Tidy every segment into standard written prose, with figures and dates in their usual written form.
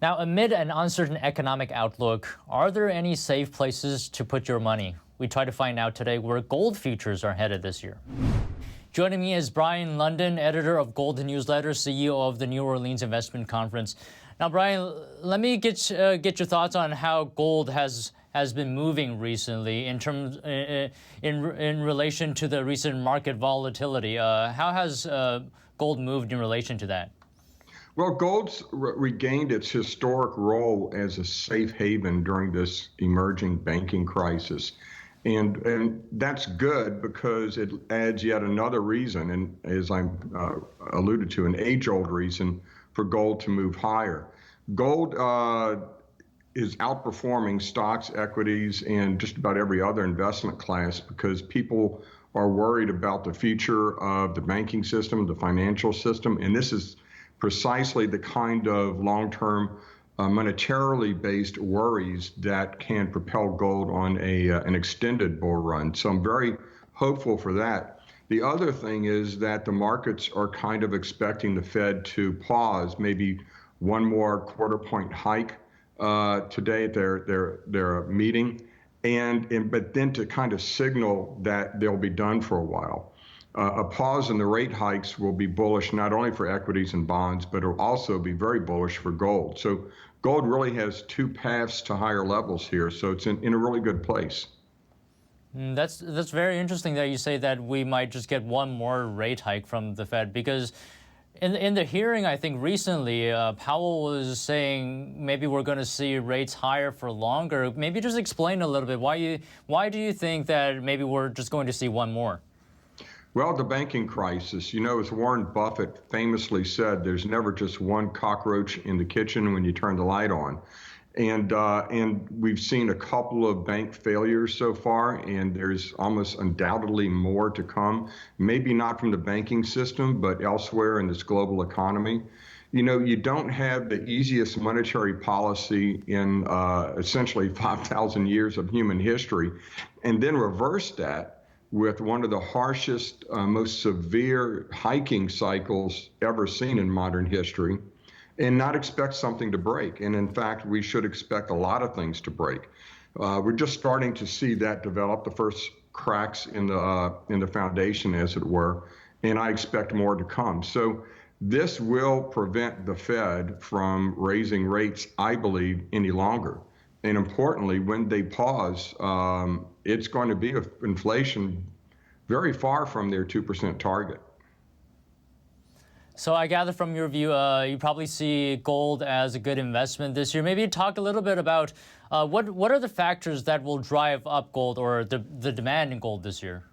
Now, amid an uncertain economic outlook, are there any safe places to put your money? We try to find out today where gold futures are headed this year. Joining me is Brien Lundin, editor of Gold Newsletter, CEO of the New Orleans Investment Conference. Now, Brien, let me get your thoughts on how gold has been moving recently in relation to the recent market volatility. How has gold moved in relation to that? Well, gold's regained its historic role as a safe haven during this emerging banking crisis. And that's good because it adds yet another reason, and as I alluded to, an age-old reason for gold to move higher. Gold is outperforming stocks, equities, and just about every other investment class because people are worried about the future of the banking system, the financial system, and this is precisely the kind of long-term monetarily based worries that can propel gold on an extended bull run. So I'm very hopeful for that. The other thing is that the markets are kind of expecting the Fed to pause, maybe one more quarter point hike today at their meeting, but then to kind of signal that they'll be done for a while. A pause in the rate hikes will be bullish not only for equities and bonds, but it'll also be very bullish for gold. So gold really has two paths to higher levels here, so it's in a really good place. That's very interesting that you say that we might just get one more rate hike from the Fed, because in the hearing, I think recently, Powell was saying maybe we're going to see rates higher for longer. Maybe just explain a little bit why do you think that maybe we're just going to see one more? Well, the banking crisis, as Warren Buffett famously said, there's never just one cockroach in the kitchen when you turn the light on. And we've seen a couple of bank failures so far, and there's almost undoubtedly more to come, maybe not from the banking system, but elsewhere in this global economy. You don't have the easiest monetary policy in essentially 5,000 years of human history, and then reverse that with one of the harshest, most severe hiking cycles ever seen in modern history, and not expect something to break. And in fact, we should expect a lot of things to break. We're just starting to see that develop, the first cracks in the foundation, as it were, and I expect more to come. So this will prevent the Fed from raising rates, I believe, any longer. And importantly, when they pause, it's going to be inflation very far from their 2% target. So I gather from your view, you probably see gold as a good investment this year. Maybe talk a little bit about what are the factors that will drive up gold or the demand in gold this year?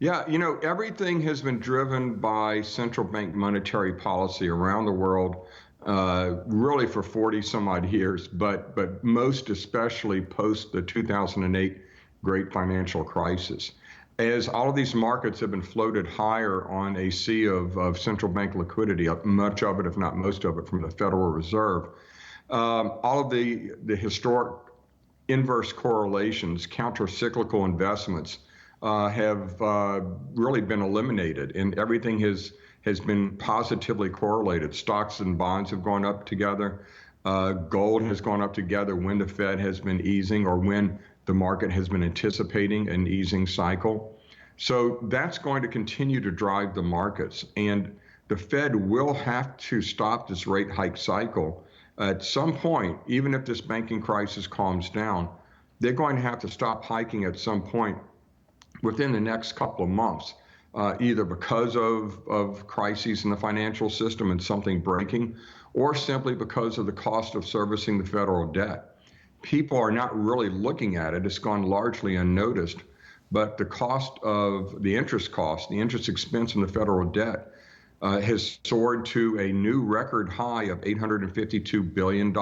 Yeah, everything has been driven by central bank monetary policy around the world, really for 40 some odd years, but most especially post the 2008 great financial crisis. As all of these markets have been floated higher on a sea of central bank liquidity, much of it, if not most of it, from the Federal Reserve, all of the historic inverse correlations, counter-cyclical investments have really been eliminated, and everything has been positively correlated. Stocks and bonds have gone up together. Gold has gone up together when the Fed has been easing or when the market has been anticipating an easing cycle. So that's going to continue to drive the markets. And the Fed will have to stop this rate hike cycle at some point. Even if this banking crisis calms down, they're going to have to stop hiking at some point within the next couple of months, either because of crises in the financial system and something breaking, or simply because of the cost of servicing the federal debt. People are not really looking at it. It's gone largely unnoticed, but the interest expense in the federal debt has soared to a new record high of $852 billion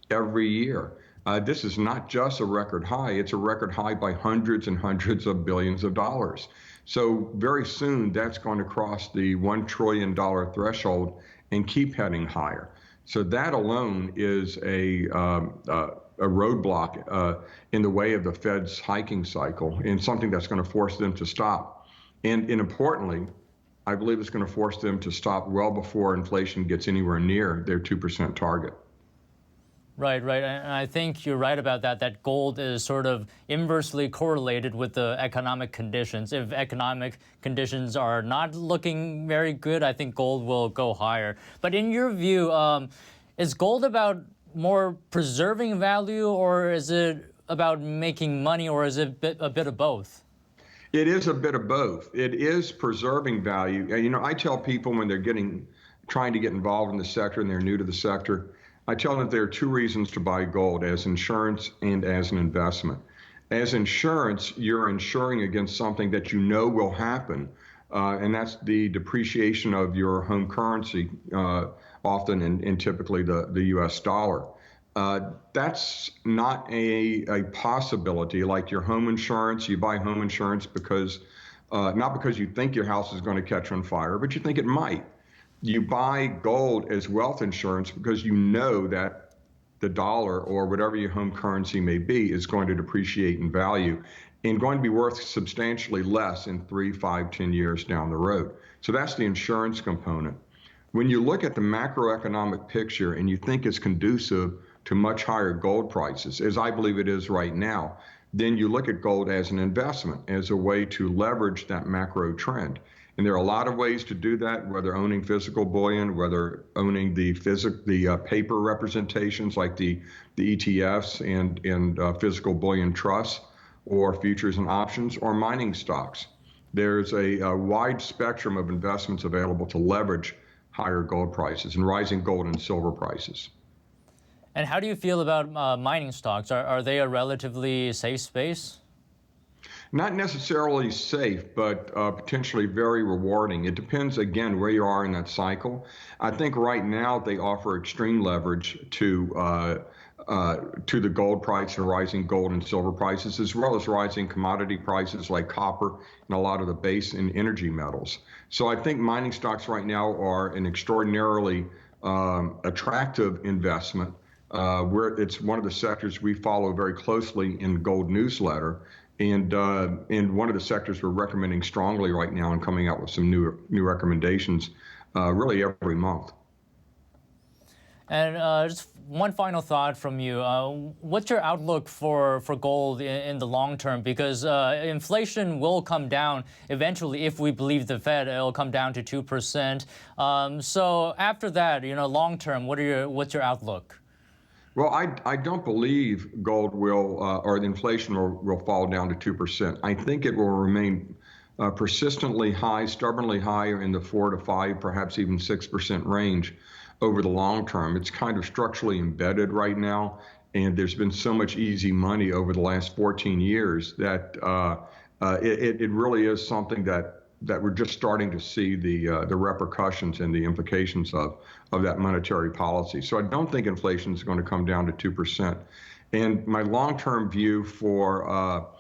every year. This is not just a record high, it's a record high by hundreds and hundreds of billions of dollars. So very soon that's going to cross the $1 trillion threshold and keep heading higher. So that alone is a roadblock in the way of the Fed's hiking cycle, and something that's going to force them to stop. And importantly, I believe it's going to force them to stop well before inflation gets anywhere near their 2% target. Right, right. And I think you're right about that, that gold is sort of inversely correlated with the economic conditions. If economic conditions are not looking very good, I think gold will go higher. But in your view, is gold about more preserving value, or is it about making money, or is it a bit of both? It is a bit of both. It is preserving value. You know, I tell people when they're trying to get involved in the sector and they're new to the sector, I tell them that there are two reasons to buy gold: as insurance and as an investment. As insurance, you're insuring against something that you know will happen, and that's the depreciation of your home currency, often and typically the US dollar. That's not a possibility like your home insurance. You buy home insurance because, not because you think your house is going to catch on fire, but you think it might. You buy gold as wealth insurance because you know that the dollar or whatever your home currency may be is going to depreciate in value and going to be worth substantially less in 3, 5, 10 years down the road. So that's the insurance component. When you look at the macroeconomic picture and you think it's conducive to much higher gold prices, as I believe it is right now, then you look at gold as an investment, as a way to leverage that macro trend. And there are a lot of ways to do that, whether owning physical bullion, whether owning the paper representations like the ETFs and physical bullion trusts, or futures and options, or mining stocks. There's a wide spectrum of investments available to leverage higher gold prices and rising gold and silver prices. And how do you feel about mining stocks? Are they a relatively safe space? Not necessarily safe, but potentially very rewarding. It depends, again, where you are in that cycle. I think right now they offer extreme leverage to the gold price and rising gold and silver prices, as well as rising commodity prices like copper and a lot of the base and energy metals. So I think mining stocks right now are an extraordinarily attractive investment. Where it's one of the sectors we follow very closely in Gold Newsletter, and one of the sectors we're recommending strongly right now and coming out with some new recommendations really every month. And just one final thought from you. What's your outlook for gold in the long term? Because inflation will come down eventually if we believe the Fed. It'll come down to 2%. So after that, long term, what's your outlook? Well, I don't believe gold will, or the inflation will fall down to 2%. I think it will remain persistently high, stubbornly higher in the 4 to 5, perhaps even 6% range over the long term. It's kind of structurally embedded right now, and there's been so much easy money over the last 14 years that it really is something that we're just starting to see the repercussions and the implications of that monetary policy. So I don't think inflation is going to come down to 2%. And my long-term view for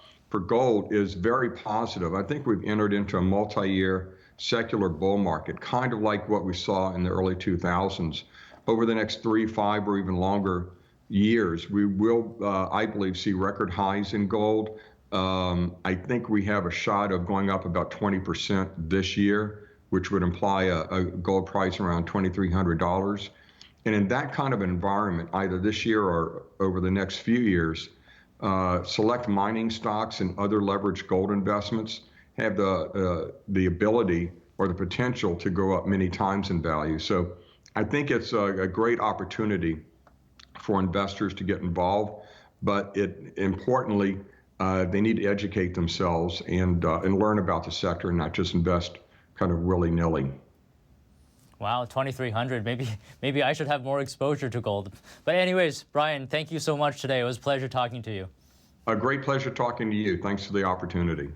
gold is very positive. I think we've entered into a multi-year secular bull market, kind of like what we saw in the early 2000s. Over the next 3, 5, or even longer years, we will, I believe, see record highs in gold. I think we have a shot of going up about 20% this year, which would imply a gold price around $2,300. And in that kind of environment, either this year or over the next few years, select mining stocks and other leveraged gold investments have the ability or the potential to go up many times in value. So I think it's a great opportunity for investors to get involved, but importantly, they need to educate themselves and learn about the sector and not just invest kind of willy-nilly. Wow, 2,300. Maybe I should have more exposure to gold. But anyways, Brien, thank you so much today. It was a pleasure talking to you. A great pleasure talking to you. Thanks for the opportunity.